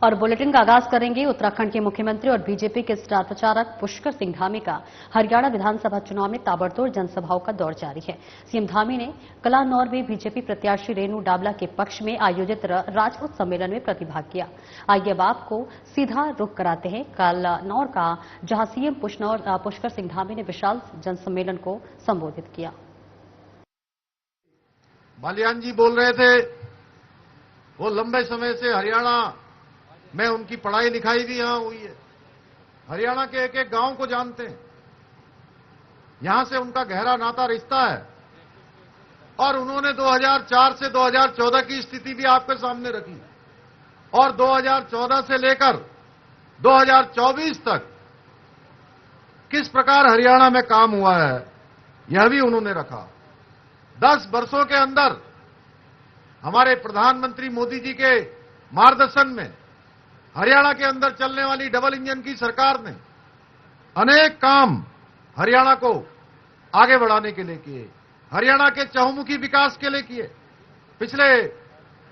और बुलेटिन का आगाज करेंगे। उत्तराखंड के मुख्यमंत्री और बीजेपी के स्टार प्रचारक पुष्कर सिंह धामी का हरियाणा विधानसभा चुनाव में ताबड़तोड़ जनसभाओं का दौर जारी है। सीएम धामी ने कलानौर में बीजेपी प्रत्याशी रेणु डाबला के पक्ष में आयोजित राजपूत सम्मेलन में प्रतिभाग किया। आइए अब आपको सीधा रुख कराते हैं कलानौर का, जहां सीएम पुष्कर सिंह धामी ने विशाल जनसम्मेलन को संबोधित किया। बालियान जी बोल रहे थे, वो लंबे समय से हरियाणा में उनकी पढ़ाई लिखाई भी यहां हुई है, हरियाणा के एक एक गांव को जानते हैं, यहां से उनका गहरा नाता रिश्ता है। और उन्होंने 2004 से 2014 की स्थिति भी आपके सामने रखी और 2014 से लेकर 2024 तक किस प्रकार हरियाणा में काम हुआ है, यह भी उन्होंने रखा। 10 वर्षों के अंदर हमारे प्रधानमंत्री मोदी जी के मार्गदर्शन में हरियाणा के अंदर चलने वाली डबल इंजन की सरकार ने अनेक काम हरियाणा को आगे बढ़ाने के लिए किए, हरियाणा के चहुमुखी विकास के लिए किए। पिछले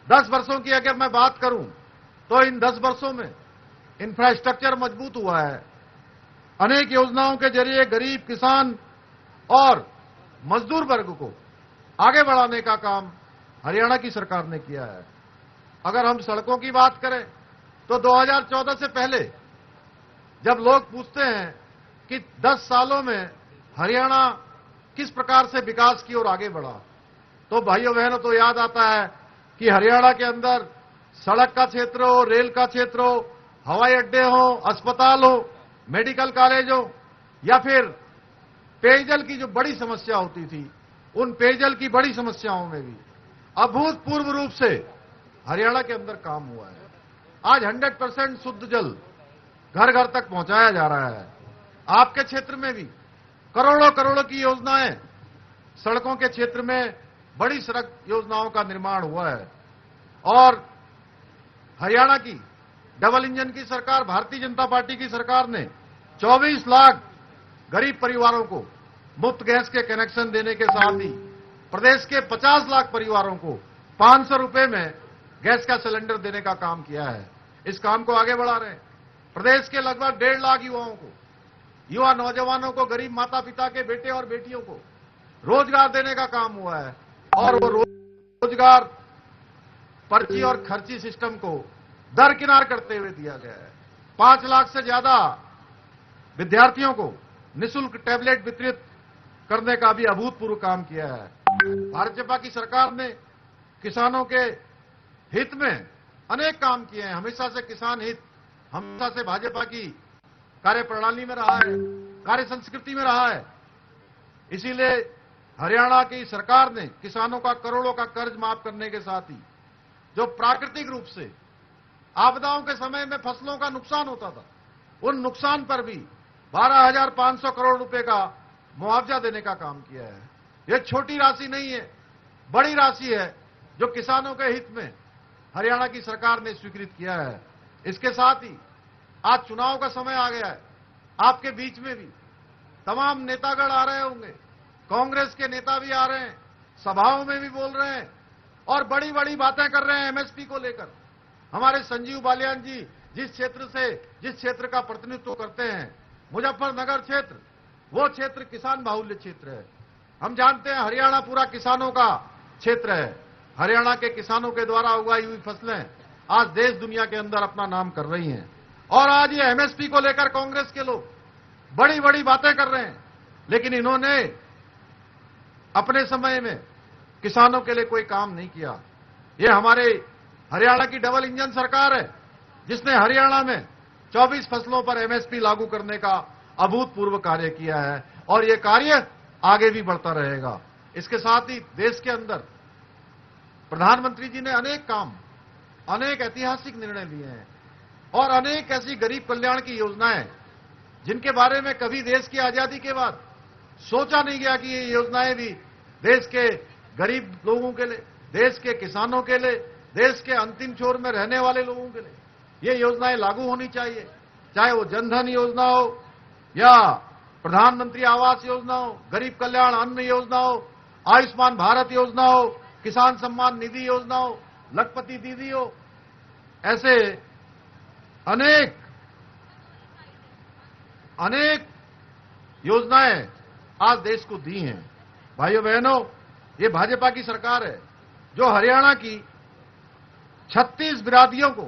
10 वर्षों की अगर मैं बात करूं तो इन 10 वर्षों में इंफ्रास्ट्रक्चर मजबूत हुआ है। अनेक योजनाओं के जरिए गरीब, किसान और मजदूर वर्ग को आगे बढ़ाने का काम हरियाणा की सरकार ने किया है। अगर हम सड़कों की बात करें तो 2014 से पहले जब लोग पूछते हैं कि 10 सालों में हरियाणा किस प्रकार से विकास की ओर आगे बढ़ा, तो भाइयों बहनों तो याद आता है कि हरियाणा के अंदर सड़क का क्षेत्र हो, रेल का क्षेत्र हो, हवाई अड्डे हो, अस्पताल हो, मेडिकल कॉलेज हो, या फिर पेयजल की जो बड़ी समस्या होती थी, उन पेयजल की बड़ी समस्याओं में भी अभूतपूर्व रूप से हरियाणा के अंदर काम हुआ है। आज 100% शुद्ध जल घर घर तक पहुंचाया जा रहा है। आपके क्षेत्र में भी करोड़ों करोड़ों की योजनाएं, सड़कों के क्षेत्र में बड़ी सड़क योजनाओं का निर्माण हुआ है। और हरियाणा की डबल इंजन की सरकार, भारतीय जनता पार्टी की सरकार ने 24 लाख गरीब परिवारों को मुफ्त गैस के कनेक्शन देने के साथ ही प्रदेश के 50 लाख परिवारों को 500 रुपए में गैस का सिलेंडर देने का काम किया है। इस काम को आगे बढ़ा रहे हैं। प्रदेश के लगभग 1.5 लाख युवाओं को, युवा नौजवानों को, गरीब माता पिता के बेटे और बेटियों को रोजगार देने का काम हुआ है। और वो रोजगार पर्ची और खर्ची सिस्टम को दरकिनार करते हुए दिया गया है। 5 लाख से ज्यादा विद्यार्थियों को निःशुल्क टैबलेट वितरित करने का भी अभूतपूर्व काम किया है। भाजपा की सरकार ने किसानों के हित में अनेक काम किए हैं। हमेशा से किसान हित, हमेशा से भाजपा की कार्यप्रणाली में रहा है, कार्य संस्कृति में रहा है। इसीलिए हरियाणा की सरकार ने किसानों का करोड़ों का कर्ज माफ करने के साथ ही जो प्राकृतिक रूप से आपदाओं के समय में फसलों का नुकसान होता था, उन नुकसान पर भी 12,500 करोड़ रुपए का मुआवजा देने का काम किया है। यह छोटी राशि नहीं है, बड़ी राशि है जो किसानों के हित में हरियाणा की सरकार ने स्वीकृत किया है। इसके साथ ही आज चुनाव का समय आ गया है। आपके बीच में भी तमाम नेतागण आ रहे होंगे, कांग्रेस के नेता भी आ रहे हैं, सभाओं में भी बोल रहे हैं और बड़ी बड़ी बातें कर रहे हैं एमएसपी को लेकर। हमारे संजीव बालियान जी जिस क्षेत्र का प्रतिनिधित्व करते हैं, मुजफ्फरनगर क्षेत्र, वो क्षेत्र किसान बाहुल्य क्षेत्र है। हम जानते हैं हरियाणा पूरा किसानों का क्षेत्र है। हरियाणा के किसानों के द्वारा उगाई हुई फसलें आज देश दुनिया के अंदर अपना नाम कर रही हैं। और आज ये एमएसपी को लेकर कांग्रेस के लोग बड़ी बड़ी बातें कर रहे हैं, लेकिन इन्होंने अपने समय में किसानों के लिए कोई काम नहीं किया। ये हमारे हरियाणा की डबल इंजन सरकार है जिसने हरियाणा में 24 फसलों पर एमएसपी लागू करने का अभूतपूर्व कार्य किया है और ये कार्य आगे भी बढ़ता रहेगा। इसके साथ ही देश के अंदर प्रधानमंत्री जी ने अनेक ऐतिहासिक निर्णय लिए हैं और अनेक ऐसी गरीब कल्याण की योजनाएं जिनके बारे में कभी देश की आजादी के बाद सोचा नहीं गया कि ये योजनाएं भी देश के गरीब लोगों के लिए, देश के किसानों के लिए, देश के अंतिम छोर में रहने वाले लोगों के लिए ये योजनाएं लागू होनी चाहिए। चाहे वो जनधन योजना हो या प्रधानमंत्री आवास योजना हो, गरीब कल्याण अन्न योजना हो, आयुष्मान भारत योजना हो, किसान सम्मान निधि योजना हो, लखपति दीदी हो, ऐसे अनेक योजनाएं आज देश को दी हैं। भाइयों बहनों, ये भाजपा की सरकार है जो हरियाणा की 36 बिरादरियों को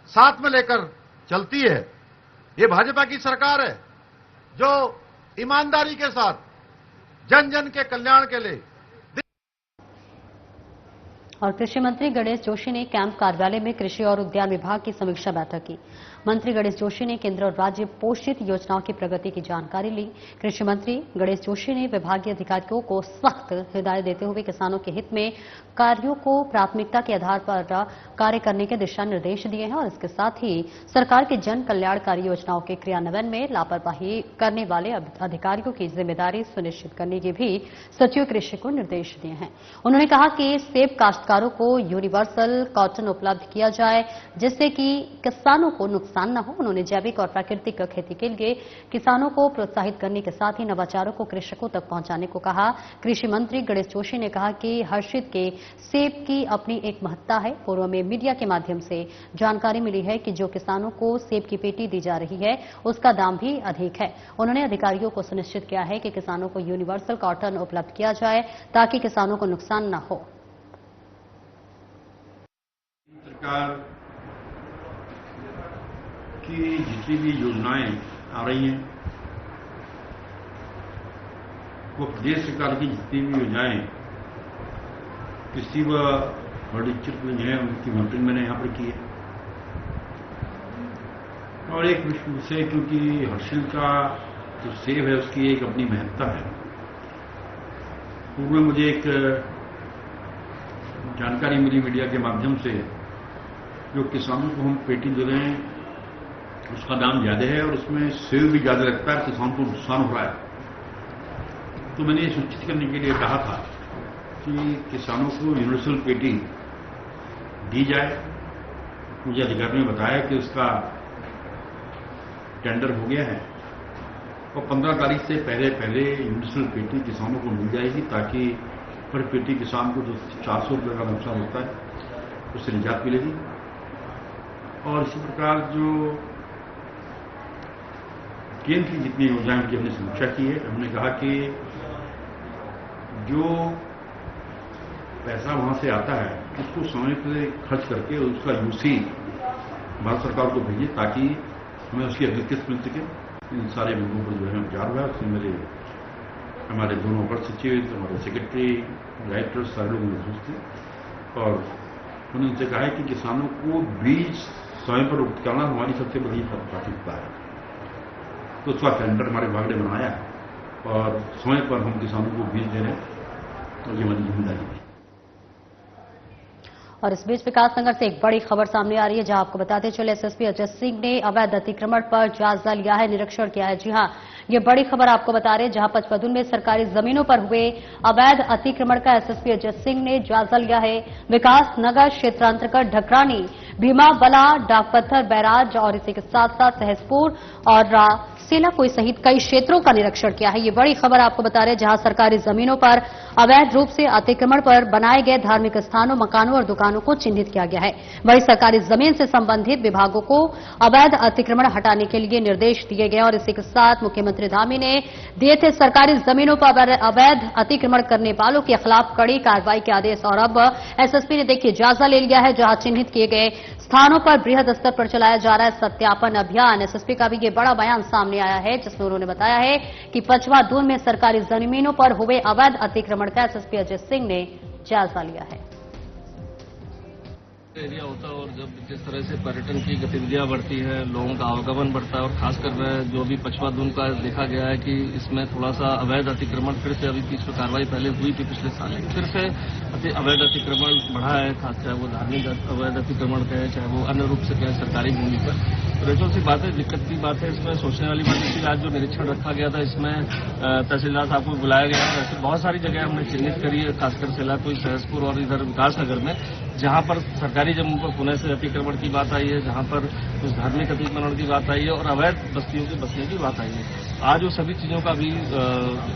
साथ में लेकर चलती है। ये भाजपा की सरकार है जो ईमानदारी के साथ जन जन के कल्याण के लिए। और कृषि मंत्री गणेश जोशी ने कैंप कार्यालय में कृषि और उद्यान विभाग की समीक्षा बैठक की। मंत्री गणेश जोशी ने केंद्र और राज्य पोषित योजनाओं की प्रगति की जानकारी ली। कृषि मंत्री गणेश जोशी ने विभागीय अधिकारियों को सख्त हिदायत देते हुए किसानों के हित में कार्यों को प्राथमिकता के आधार पर कार्य करने के दिशा निर्देश दिए हैं और इसके साथ ही सरकार की जन कल्याणकारी योजनाओं के क्रियान्वयन में लापरवाही करने वाले अधिकारियों की जिम्मेदारी सुनिश्चित करने के भी सचिव कृषि को निर्देश दिए हैं। उन्होंने कहा कि सेब काश्तकारों को यूनिवर्सल कॉटन उपलब्ध किया जाए जिससे कि किसानों को नुकसान न हो। उन्होंने जैविक और प्राकृतिक खेती के लिए किसानों को प्रोत्साहित करने के साथ ही नवाचारों को कृषकों तक पहुंचाने को कहा। कृषि मंत्री गणेश जोशी ने कहा कि हर्षित के सेब की अपनी एक महत्ता है। पूर्व में मीडिया के माध्यम से जानकारी मिली है कि जो किसानों को सेब की पेटी दी जा रही है उसका दाम भी अधिक है। उन्होंने अधिकारियों को सुनिश्चित किया है कि किसानों को यूनिवर्सल कॉटन उपलब्ध किया जाए ताकि किसानों को नुकसान न हो। सरकार की जितनी भी योजनाएं आ रही हैं वो प्रदेश सरकार की जितनी भी योजनाएं कृषि व हॉर्टिकल्चर में जो है उनकी मॉनिटरिंग मैंने यहाँ पर की है। और एक विषय क्योंकि हर्षिल का जो सेब है उसकी एक अपनी महत्ता है। पूर्व में मुझे एक जानकारी मिली मीडिया के माध्यम से जो किसानों को हम पेटी दे रहे हैं उसका दाम ज्यादा है और उसमें सेव भी ज्यादा लगता है, किसान को नुकसान हो रहा है। तो मैंने ये सूचित करने के लिए कहा था कि किसानों को यूनिवर्सल पेटी दी जाए। मुझे अधिकारियों ने बताया कि उसका टेंडर हो गया है और 15 तारीख से पहले यूनिवर्सल पेटी किसानों को मिल जाएगी ताकि पर पेटी किसान को जो 400 रुपये का नुकसान होता है उससे निजात मिलेगी। और इसी प्रकार जो केंद्र की जितनी योजनाएं की हमने समीक्षा की है, हमने कहा कि जो पैसा वहां से आता है उसको समय पर खर्च करके उसका यूसी भारत सरकार को भेजिए ताकि हमें उसकी अगली किस्त मिल सके। इन सारे मुद्दों पर जो है विचार हुआ। उसमें हमारे दोनों अपर सचिव, हमारे सेक्रेटरी, डायरेक्टर सारे लोग मौजूद थे और उन्होंने उनसे कहा है कि किसानों को बीज समय पर उपलब्ध कराना हमारी सबसे बड़ी प्राथमिकता है। तो उसका टेंडर हमारे विभाग ने बनाया है और समय पर हम किसानों को बीज दे रहे हैं और ये हमारी जिम्मेदारी है। और इस बीच विकासनगर से एक बड़ी खबर सामने आ रही है जहां आपको बताते चले एसएसपी अजय सिंह ने अवैध अतिक्रमण पर जायजा लिया है, निरीक्षण किया है। जी हां, ये बड़ी खबर आपको बता रहे हैं जहां पचपदुन में सरकारी जमीनों पर हुए अवैध अतिक्रमण का एसएसपी अजय सिंह ने जायजा लिया है। विकासनगर क्षेत्रांतर्गत ढकरानी, भीमा बला, डाकपत्थर बैराज और इसी के साथ साथ सहसपुर और सेलाकोई सहित कई क्षेत्रों का निरीक्षण किया है। ये बड़ी खबर आपको बता रहे हैं जहां सरकारी जमीनों पर अवैध रूप से अतिक्रमण पर बनाए गए धार्मिक स्थानों, मकानों और दुकानों को चिन्हित किया गया है। वहीं सरकारी जमीन से संबंधित विभागों को अवैध अतिक्रमण हटाने के लिए निर्देश दिए गए और इसी के साथ मुख्यमंत्री धामी ने दिए थे सरकारी जमीनों पर अवैध अतिक्रमण करने वालों के खिलाफ कड़ी कार्रवाई के आदेश। और अब एसएसपी ने देखिए जायजा ले लिया है जहां चिन्हित किए गए स्थानों पर बृहद स्तर पर चलाया जा रहा है सत्यापन अभियान। एसएसपी का भी ये बड़ा बयान सामने आया है जिसमें उन्होंने बताया है कि पचवादून में सरकारी जमीनों पर हुए अवैध अतिक्रमण का एसएसपी अजय सिंह ने जायजा लिया है। एरिया होता है और जब जिस तरह से पर्यटन की गतिविधियां बढ़ती है, लोगों का आवागमन बढ़ता है और खासकर जो भी पचवादून का देखा गया है कि इसमें थोड़ा सा अवैध अतिक्रमण फिर से अभी बीच में कार्रवाई पहले हुई थी पिछले साल, फिर से अवैध अतिक्रमण बढ़ा है, खास चाहे वो धार्मिक अवैध अतिक्रमण कहे चाहे वो अन्य रूप से कहे सरकारी भूमि पर। तो रेचो सी बात है, दिक्कत की बात है, इसमें सोचने वाली बात है कि आज जो निरीक्षण रखा गया था इसमें तहसीलदार साहब को बुलाया गया है। ऐसी बहुत सारी जगह हमने चिन्हित करी है, खासकर सेलाकोई, सहसपुर और इधर विकासनगर में, जहां पर सरकारी जमीन पर पुनः से अतिक्रमण की बात आई है, जहां पर कुछ धार्मिक अतिक्रमण की बात आई है और अवैध बस्तियों के बसने की बात आई है। आज वो सभी चीजों का भी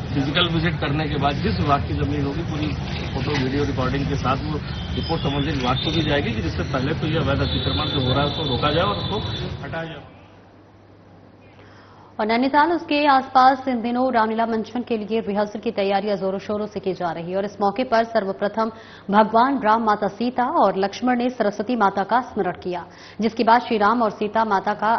फिजिकल विजिट करने के बाद जिस विभाग की जमीन होगी पूरी फोटो वीडियो रिकॉर्डिंग के साथ वो रिपोर्ट संबंधित विभाग को भी जाएगी कि जिससे पहले तो ये अवैध अतिक्रमण जो हो रहा है उसको रोका जाए और उसको हटाया जाए। और नैनीताल उसके आसपास इन दिनों रामलीला मंचन के लिए रिहर्सल की तैयारियां जोरों शोरों से की जा रही है और इस मौके पर सर्वप्रथम भगवान राम, माता सीता और लक्ष्मण ने सरस्वती माता का स्मरण किया, जिसके बाद श्री राम और सीता माता का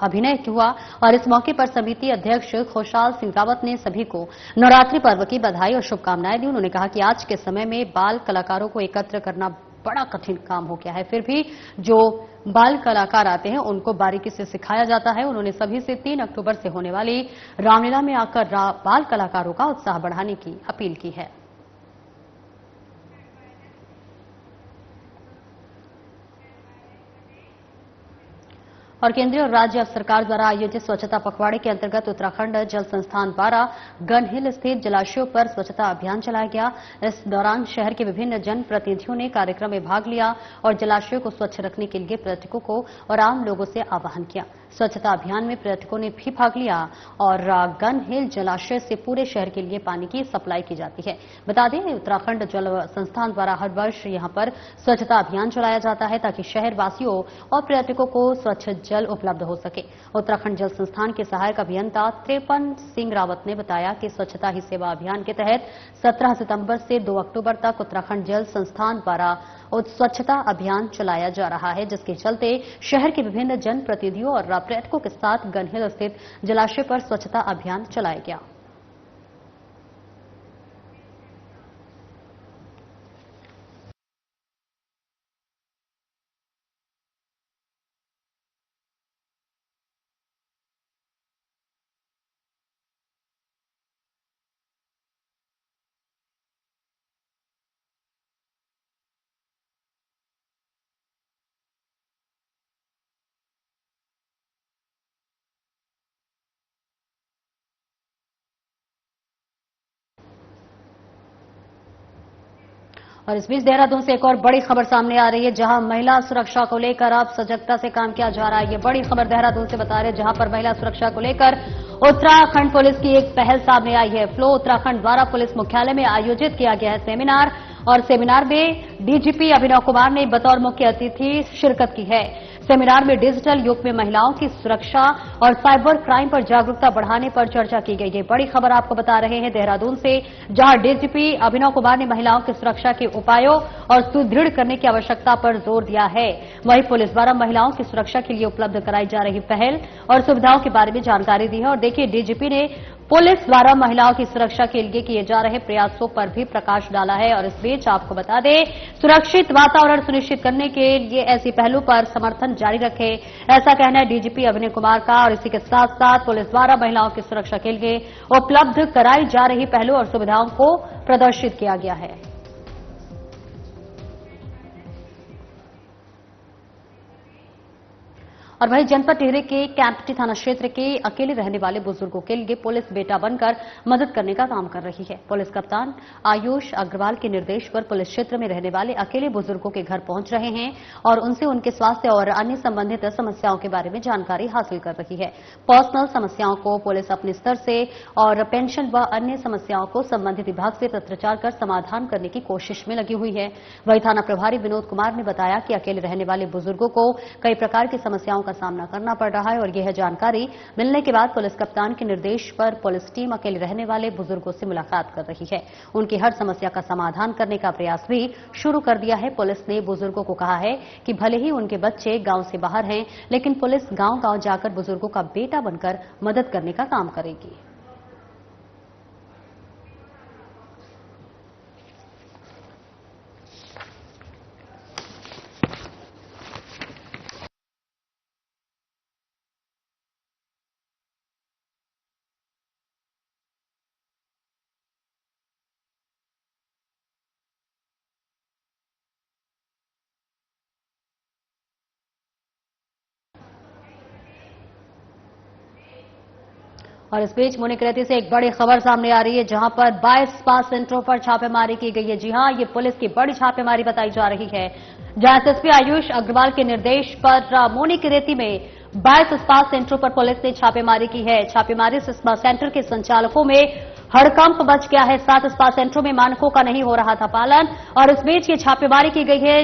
अभिनय हुआ। और इस मौके पर समिति अध्यक्ष खुशहाल सिंह रावत ने सभी को नवरात्रि पर्व की बधाई और शुभकामनाएं दी। उन्होंने कहा कि आज के समय में बाल कलाकारों को एकत्र करना बड़ा कठिन काम हो गया है, फिर भी जो बाल कलाकार आते हैं उनको बारीकी से सिखाया जाता है। उन्होंने सभी से 3 अक्टूबर से होने वाली रामलीला में आकर बाल कलाकारों का उत्साह बढ़ाने की अपील की है। और केंद्रीय और राज्य सरकार द्वारा आयोजित स्वच्छता पखवाड़े के अंतर्गत उत्तराखंड जल संस्थान द्वारा गन हिल स्थित जलाशयों पर स्वच्छता अभियान चलाया गया। इस दौरान शहर के विभिन्न जनप्रतिनिधियों ने कार्यक्रम में भाग लिया और जलाशयों को स्वच्छ रखने के लिए पर्यटकों को और आम लोगों से आह्वान किया। स्वच्छता अभियान में पर्यटकों ने भी भाग लिया और गन हिल जलाशय से पूरे शहर के लिए पानी की सप्लाई की जाती है। बता दें, उत्तराखंड जल संस्थान द्वारा हर वर्ष यहां पर स्वच्छता अभियान चलाया जाता है ताकि शहर वासियों और पर्यटकों को स्वच्छ जल उपलब्ध हो सके। उत्तराखंड जल संस्थान के सहायक अभियंता त्रिपन सिंह रावत ने बताया कि स्वच्छता ही सेवा अभियान के तहत 17 सितंबर से 2 अक्टूबर तक उत्तराखंड जल संस्थान द्वारा स्वच्छता अभियान चलाया जा रहा है, जिसके चलते शहर के विभिन्न जनप्रतिनिधियों और पर्यटकों के साथ गनहिल स्थित जलाशय पर स्वच्छता अभियान चलाया गया। और इस बीच देहरादून से एक और बड़ी खबर सामने आ रही है, जहां महिला सुरक्षा को लेकर अब सजगता से काम किया जा रहा है। ये बड़ी खबर देहरादून से बता रहे हैं, जहां पर महिला सुरक्षा को लेकर उत्तराखंड पुलिस की एक पहल सामने आई है। फ्लो उत्तराखंड द्वारा पुलिस मुख्यालय में आयोजित किया गया है सेमिनार, और सेमिनार में डीजीपी अभिनव कुमार ने बतौर मुख्य अतिथि शिरकत की है। सेमिनार में डिजिटल युग में महिलाओं की सुरक्षा और साइबर क्राइम पर जागरूकता बढ़ाने पर चर्चा की गई है। बड़ी खबर आपको बता रहे हैं देहरादून से, जहां डीजीपी अभिनव कुमार ने महिलाओं की सुरक्षा के उपायों और सुदृढ़ करने की आवश्यकता पर जोर दिया है। वहीं पुलिस द्वारा महिलाओं की सुरक्षा के लिए उपलब्ध कराई जा रही पहल और सुविधाओं के बारे में जानकारी दी है। और देखिए, डीजीपी ने पुलिस द्वारा महिलाओं की सुरक्षा के लिए किए जा रहे प्रयासों पर भी प्रकाश डाला है। और इस बीच आपको बता दें, सुरक्षित वातावरण सुनिश्चित करने के लिए ऐसी पहलों पर समर्थन जारी रखे, ऐसा कहना है डीजीपी अभिनव कुमार का। और इसी के साथ साथ पुलिस द्वारा महिलाओं की सुरक्षा के लिए उपलब्ध कराई जा रही पहलों और सुविधाओं को प्रदर्शित किया गया है। और वहीं जनपद टिहरी के कैंपटी थाना क्षेत्र के अकेले रहने वाले बुजुर्गों के लिए पुलिस बेटा बनकर मदद करने का काम कर रही है। पुलिस कप्तान आयुष अग्रवाल के निर्देश पर पुलिस क्षेत्र में रहने वाले अकेले बुजुर्गों के घर पहुंच रहे हैं और उनसे उनके स्वास्थ्य और अन्य संबंधित समस्याओं के बारे में जानकारी हासिल कर रही है। पर्सनल समस्याओं को पुलिस अपने स्तर से और पेंशन व अन्य समस्याओं को संबंधित विभाग से पत्राचार कर समाधान करने की कोशिश में लगी हुई है। वहीं थाना प्रभारी विनोद कुमार ने बताया कि अकेले रहने वाले बुजुर्गों को कई प्रकार की समस्याओं सामना करना पड़ रहा है और यह जानकारी मिलने के बाद पुलिस कप्तान के निर्देश पर पुलिस टीम अकेले रहने वाले बुजुर्गों से मुलाकात कर रही है। उनकी हर समस्या का समाधान करने का प्रयास भी शुरू कर दिया है। पुलिस ने बुजुर्गों को कहा है कि भले ही उनके बच्चे गांव से बाहर हैं, लेकिन पुलिस गांव-गांव जाकर बुजुर्गों का बेटा बनकर मदद करने का काम करेगी। और इस बीच मुनिकरेती से एक बड़ी खबर सामने आ रही है, जहां पर 22 स्पा सेंटरों पर छापेमारी की गई है। जी हां, ये पुलिस की बड़ी छापेमारी बताई जा रही है, जहां एसएसपी आयुष अग्रवाल के निर्देश पर मुनिकरेती में 22 स्पा सेंटरों पर पुलिस ने छापेमारी की है। छापेमारी से स्पा सेंटर के संचालकों में हड़कंप मच गया है। 7 स्पा सेंटरों में मानकों का नहीं हो रहा था पालन, और इस बीच ये छापेमारी की गई है।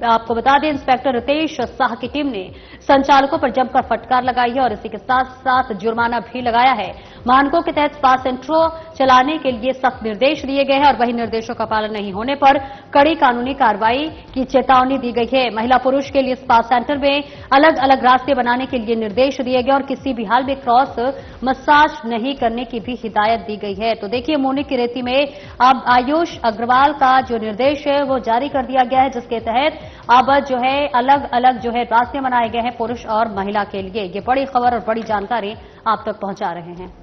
आपको बता दें, इंस्पेक्टर रितेश शाह की टीम ने संचालकों पर जमकर फटकार लगाई है और इसी के साथ साथ जुर्माना भी लगाया है। मानकों के तहत स्पा सेंटरों चलाने के लिए सख्त निर्देश दिए गए हैं और वही निर्देशों का पालन नहीं होने पर कड़ी कानूनी कार्रवाई की चेतावनी दी गई है। महिला पुरुष के लिए स्पा सेंटर में अलग अलग रास्ते बनाने के लिए निर्देश दिए गए और किसी भी हाल में क्रॉस मसाज नहीं करने की भी हिदायत दी गई है। तो देखिए, मुनिकरेती में अब आयुष अग्रवाल का जो निर्देश है वो जारी कर दिया गया है, जिसके तहत अब जो है अलग अलग जो है रास्ते बनाए गए हैं पुरुष और महिला के लिए। ये बड़ी खबर और बड़ी जानकारी आप तक पहुंचा रहे हैं।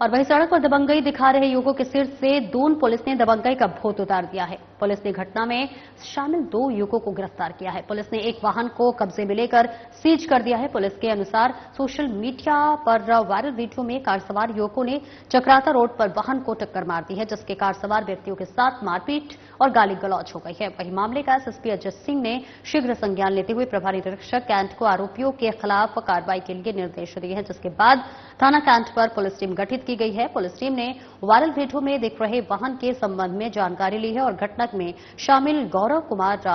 और वही सड़क पर दबंगई दिखा रहे युवकों के सिर से दून पुलिस ने दबंगई का भूत उतार दिया है। पुलिस ने घटना में शामिल 2 युवकों को गिरफ्तार किया है। पुलिस ने एक वाहन को कब्जे में लेकर सीज कर दिया है। पुलिस के अनुसार सोशल मीडिया पर वायरल वीडियो में कार सवार युवकों ने चक्राता रोड पर वाहन को टक्कर मार दी है, जिसके कार सवार व्यक्तियों के साथ मारपीट और गाली गलौज हो गई है। वही मामले का एसएसपी अजय सिंह ने शीघ्र संज्ञान लेते हुए प्रभारी निरीक्षक कैंट को आरोपियों के खिलाफ कार्रवाई के लिए निर्देश दिए हैं, जिसके बाद थाना कैंट पर पुलिस टीम गठित की गई है। पुलिस टीम ने वायरल वीडियो में दिख रहे वाहन के संबंध में जानकारी ली है और घटना में शामिल गौरव कुमार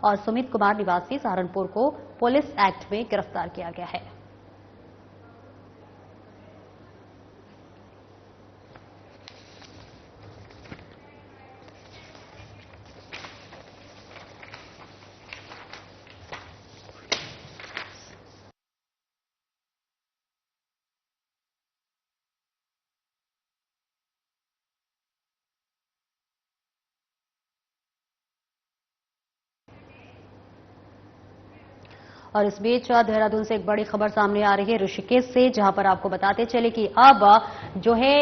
और सुमित कुमार निवासी सहारनपुर को पुलिस एक्ट में गिरफ्तार किया गया है। और इस बीच देहरादून से एक बड़ी खबर सामने आ रही है ऋषिकेश से, जहां पर आपको बताते चले कि अब जो है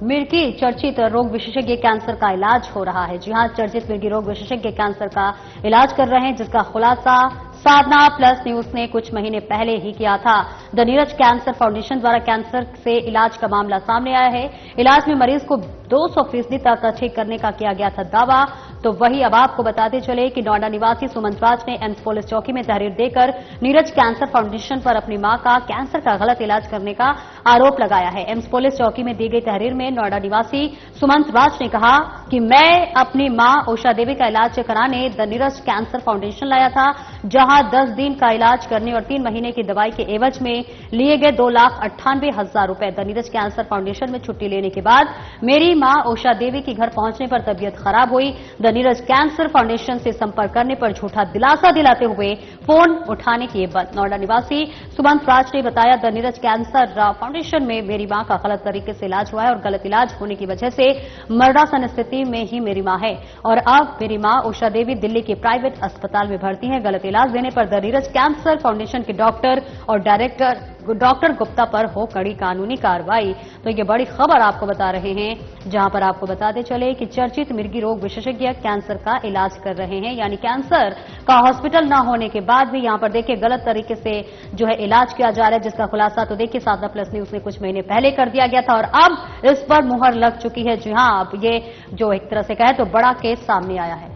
मिर्गी चर्चित रोग विशेषज्ञ कैंसर का इलाज हो रहा है। जी हां, चर्चित मिर्गी रोग विशेषज्ञ कैंसर का इलाज कर रहे हैं, जिसका खुलासा साधना प्लस न्यूज ने कुछ महीने पहले ही किया था। द नीरज कैंसर फाउंडेशन द्वारा कैंसर से इलाज का मामला सामने आया है। इलाज में मरीज को 200% तक ठीक करने का किया गया था दावा। तो वही अब आपको बताते चले कि नोएडा निवासी सुमंत राज ने एम्स पुलिस चौकी में तहरीर देकर नीरज कैंसर फाउंडेशन पर अपनी मां का कैंसर का गलत इलाज करने का आरोप लगाया है। एम्स पुलिस चौकी में दी गई तहरीर में नोएडा निवासी सुमंत राज ने कहा कि मैं अपनी मां उषा देवी का इलाज कराने द नीरज कैंसर फाउंडेशन लाया था, जहां 10 दिन का इलाज करने और 3 महीने की दवाई के एवज में लिए गए 2,98,000 रुपए। द नीरज कैंसर फाउंडेशन में छुट्टी लेने के बाद मेरी मां उषा देवी के घर पहुंचने पर तबीयत खराब हुई। द नीरज कैंसर फाउंडेशन से संपर्क करने पर झूठा दिलासा दिलाते हुए फोन उठाने की बंद। नोएडा निवासी सुमंत राज ने बताया, द नीरज कैंसर फाउंडेशन में मेरी मां का गलत तरीके से इलाज हुआ है और गलत इलाज होने की वजह से मरणासन स्थिति में ही मेरी मां है और अब मेरी मां उषा देवी दिल्ली के प्राइवेट अस्पताल में भर्ती है। गलत इलाज देने पर द नीरज कैंसर फाउंडेशन के डॉक्टर और डायरेक्टर डॉक्टर गुप्ता पर हो कड़ी कानूनी कार्रवाई। तो ये बड़ी खबर आपको बता रहे हैं, जहां पर आपको बताते चले कि चर्चित मिर्गी रोग विशेषज्ञ कैंसर का इलाज कर रहे हैं, यानी कैंसर का हॉस्पिटल न होने के बाद भी यहां पर देखिए गलत तरीके से जो है इलाज किया जा रहा है, जिसका खुलासा तो देखिए साधना प्लस न्यूज ने कुछ महीने पहले कर दिया गया था और अब इस पर मुहर लग चुकी है। जी हां, अब ये जो एक तरह से कहे तो बड़ा केस सामने आया है।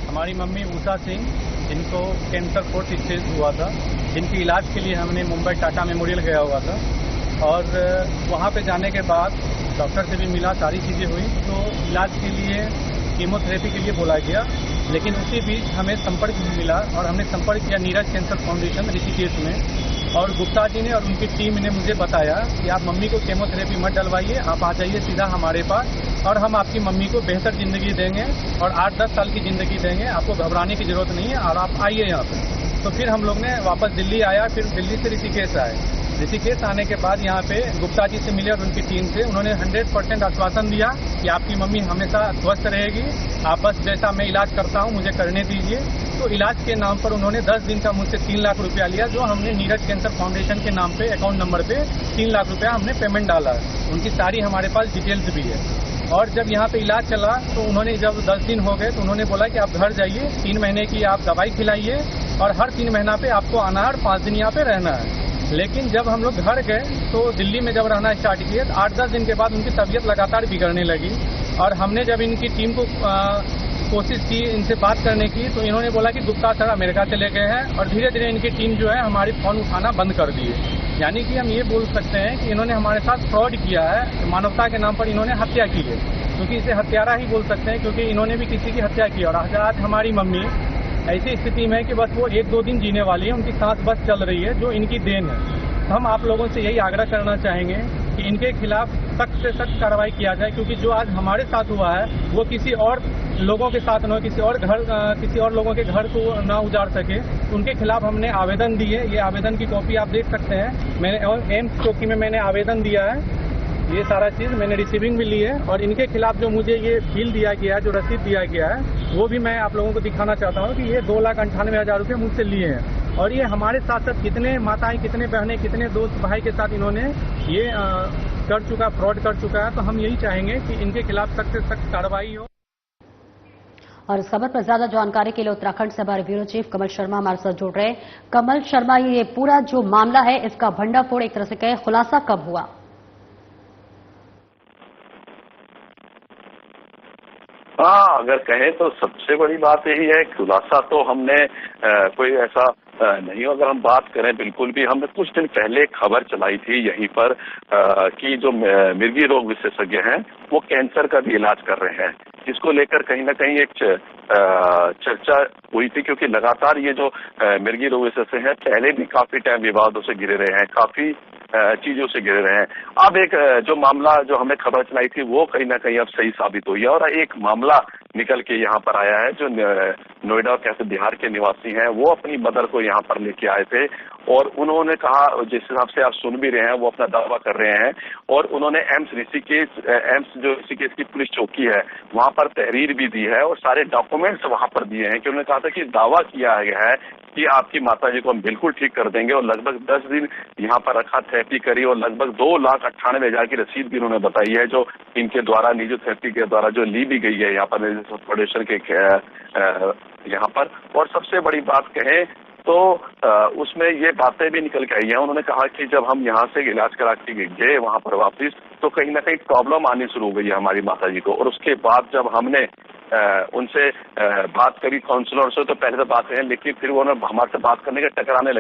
हमारी मम्मी उषा सिंह, जिनको कैंसर 4th स्टेज हुआ था, जिनकी इलाज के लिए हमने मुंबई टाटा मेमोरियल गया हुआ था और वहाँ पे जाने के बाद डॉक्टर से भी मिला, सारी चीज़ें हुई, तो इलाज के लिए कीमोथेरेपी के लिए बोला गया। लेकिन उसी बीच हमें संपर्क मिला और हमने संपर्क किया नीरज कैंसर फाउंडेशन ऋषिकेश में, और गुप्ता जी ने और उनकी टीम ने मुझे बताया कि आप मम्मी को कीमोथेरेपी मत डलवाइए, आप आ जाइए सीधा हमारे पास और हम आपकी मम्मी को बेहतर ज़िंदगी देंगे और 8-10 साल की ज़िंदगी देंगे, आपको घबराने की ज़रूरत नहीं है और आप आइए यहाँ पर। तो फिर हम लोग ने वापस दिल्ली आया, फिर दिल्ली से ऋषिकेश आए। ऋषिकेश आने के बाद यहाँ पे गुप्ता जी से मिले और उनकी टीम से उन्होंने 100% आश्वासन दिया कि आपकी मम्मी हमेशा स्वस्थ रहेगी, आप बस जैसा मैं इलाज करता हूँ मुझे करने दीजिए। तो इलाज के नाम पर उन्होंने 10 दिन का मुझसे 3 लाख रुपया लिया, जो हमने नीरज कैंसर फाउंडेशन के नाम पे अकाउंट नंबर पे 3 लाख रुपया हमने पेमेंट डाला। उनकी सारी हमारे पास डिटेल्स भी है। और जब यहाँ पे इलाज चला तो उन्होंने जब 10 दिन हो गए तो उन्होंने बोला कि आप घर जाइए, 3 महीने की आप दवाई खिलाइए और हर 3 महीना पे आपको आना है और 5 दिन यहाँ पे रहना है। लेकिन जब हम लोग घर गए तो दिल्ली में जब रहना स्टार्ट किए तो 8-10 दिन के बाद उनकी तबीयत लगातार बिगड़ने लगी और हमने जब इनकी टीम को कोशिश की इनसे बात करने की तो इन्होंने बोला कि गुप्ता सर अमेरिका चले गए हैं और धीरे धीरे इनकी टीम जो है हमारी फोन उठाना बंद कर दिए। यानी कि हम ये बोल सकते हैं कि इन्होंने हमारे साथ फ्रॉड किया है, मानवता के नाम पर इन्होंने हत्या की है, क्योंकि इसे हत्यारा ही बोल सकते हैं, क्योंकि इन्होंने भी किसी की हत्या की और आज हमारी मम्मी ऐसी स्थिति में है कि बस वो 1-2 दिन जीने वाली है, उनकी सांस बस चल रही है, जो इनकी देन है। हम आप लोगों से यही आग्रह करना चाहेंगे कि इनके खिलाफ सख्त से सख्त कार्रवाई किया जाए, क्योंकि जो आज हमारे साथ हुआ है वो किसी और लोगों के साथ न, किसी और लोगों के घर को ना उजाड़ सके। उनके खिलाफ हमने आवेदन दिए, ये आवेदन की कॉपी आप देख सकते हैं। मैंने एम्स चौकी में मैंने आवेदन दिया है, ये सारा चीज मैंने रिसीविंग भी ली है और इनके खिलाफ जो मुझे ये बिल दिया गया है, जो रसीद दिया गया है, वो भी मैं आप लोगों को दिखाना चाहता हूँ कि ये 2,98,000 रुपये मुझसे लिए हैं और ये हमारे साथ साथ कितने माताएं, कितने बहनें, कितने दोस्त भाई के साथ इन्होंने ये फ्रॉड कर चुका है। तो हम यही चाहेंगे कि इनके खिलाफ सख्त से सख्त कार्रवाई हो। और इस खबर पर ज्यादा जानकारी के लिए उत्तराखंड से हमारे ब्यूरो चीफ कमल शर्मा हमारे साथ जुड़ रहे हैं। कमल शर्मा, ये पूरा जो मामला है इसका भंडाफोड़ एक तरह से कहे, खुलासा कब हुआ? हाँ, अगर कहें तो सबसे बड़ी बात यही है, खुलासा तो हमने कोई ऐसा नहीं। अगर हम बात करें, बिल्कुल भी हमने कुछ दिन पहले खबर चलाई थी यहीं पर कि जो मिर्गी रोग विशेषज्ञ हैं वो कैंसर का भी इलाज कर रहे हैं, जिसको लेकर कहीं ना कहीं एक चर्चा हुई थी, क्योंकि लगातार ये जो मिर्गी रोग विशेषज्ञ हैं पहले भी काफी टाइम विवादों से घिरे रहे हैं, काफी चीजों से घिरे रहे हैं। अब एक जो मामला जो हमें खबर चलाई थी वो कहीं ना कहीं अब सही साबित हुई है और एक मामला निकल के यहाँ पर आया है। जो नोएडा और कैसे बिहार के निवासी हैं वो अपनी मदर को यहाँ पर लेके आए थे और उन्होंने कहा, जिस हिसाब से आप सुन भी रहे हैं, वो अपना दावा कर रहे हैं और उन्होंने एम्स ऋषिकेश की पुलिस चौकी है वहां पर तहरीर भी दी है और सारे डॉक्यूमेंट्स वहां पर दिए हैं कि उन्होंने कहा था कि दावा किया गया है कि आपकी माता जी को हम बिल्कुल ठीक कर देंगे और लगभग 10 दिन यहाँ पर रखा, थेरेपी करी और लगभग 2,98,000 की रसीद भी उन्होंने बताई है, जो इनके द्वारा निजोथेरेपी के द्वारा जो ली भी गई है यहाँ पर फाउंडेशन के यहाँ पर। और सबसे बड़ी बात कहें तो उसमें ये बातें भी निकल के आई हैं। उन्होंने कहा कि जब हम यहाँ से इलाज करा के गए वहां पर वापस तो कहीं ना कहीं प्रॉब्लम आनी शुरू हो गई है हमारी माता जी को, और उसके बाद जब हमने उनसे बात करी काउंसलर से, तो पहले तो बात करें, लेकिन फिर वो हमारे से बात करने के कतराने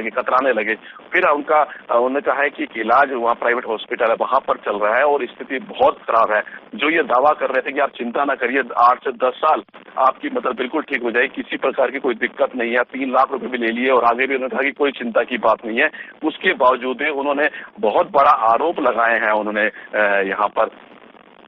लगे। फिर उन्होंने कहा है कि इलाज वहाँ प्राइवेट हॉस्पिटल है वहां पर चल रहा है और स्थिति बहुत खराब है। जो ये दावा कर रहे थे कि आप चिंता ना करिए, 8 से 10 साल आपकी मतलब बिल्कुल ठीक हो जाएगी, किसी प्रकार की कोई दिक्कत नहीं है, 3 लाख रुपए भी ले लिए और आगे भी उन्होंने कहा कि कोई चिंता की बात नहीं है। उसके बावजूद उन्होंने बहुत बड़ा आरोप लगाए हैं। उन्होंने यहाँ पर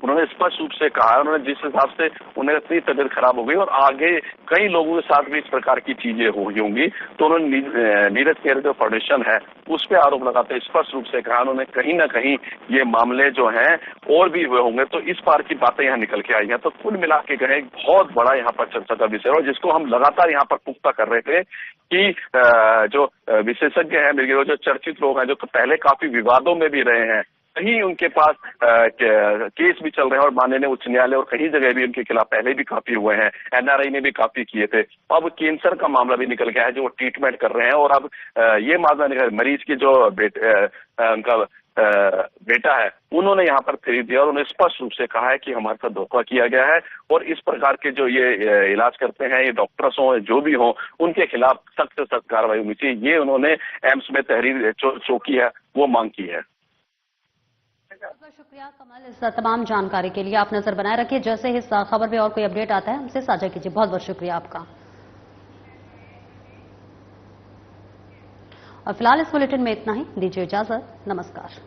उन्होंने स्पष्ट रूप से कहा, उन्होंने जिस हिसाब से उन्हें इतनी तबीयत खराब हो गई और आगे कई लोगों के साथ भी इस प्रकार की चीजें होंगी, तो उन्होंने नीरज केयर जो फाउंडेशन है उस पर आरोप लगाते स्पष्ट रूप से कहा उन्होंने कहीं ना कहीं ये मामले जो हैं और भी हुए होंगे। तो इस बार की बातें यहाँ निकल के आई हैं। तो कुल मिला के कहें बहुत बड़ा यहाँ पर चर्चा का विषय और जिसको हम लगातार यहाँ पर पुख्ता कर रहे थे कि जो विशेषज्ञ हैं, जो चर्चित लोग हैं, जो पहले काफी विवादों में भी रहे हैं, कहीं उनके पास केस भी चल रहे हैं और माननीय उच्च न्यायालय और कई जगह भी उनके खिलाफ पहले भी काफी हुए हैं, एनआरआई ने भी काफी किए थे। अब कैंसर का मामला भी निकल गया है जो वो ट्रीटमेंट कर रहे हैं और अब ये मामला निकल, मरीज की जो उनका बेटा है उन्होंने यहाँ पर खरीद दिया और उन्होंने स्पष्ट रूप से कहा है कि हमारे साथ धोखा किया गया है और इस प्रकार के जो ये इलाज करते हैं, ये डॉक्टर्स हों जो भी हों, उनके खिलाफ सख्त से सख्त कार्रवाई होनी चाहिए। ये उन्होंने एम्स में तहरीर चौकी है वो मांग की है। बहुत शुक्रिया कमल इस तमाम जानकारी के लिए। आप नजर बनाए रखिए, जैसे इस खबर में और कोई अपडेट आता है हमसे साझा कीजिए। बहुत बहुत शुक्रिया आपका। और फिलहाल इस बुलेटिन में इतना ही, दीजिए इजाजत, नमस्कार।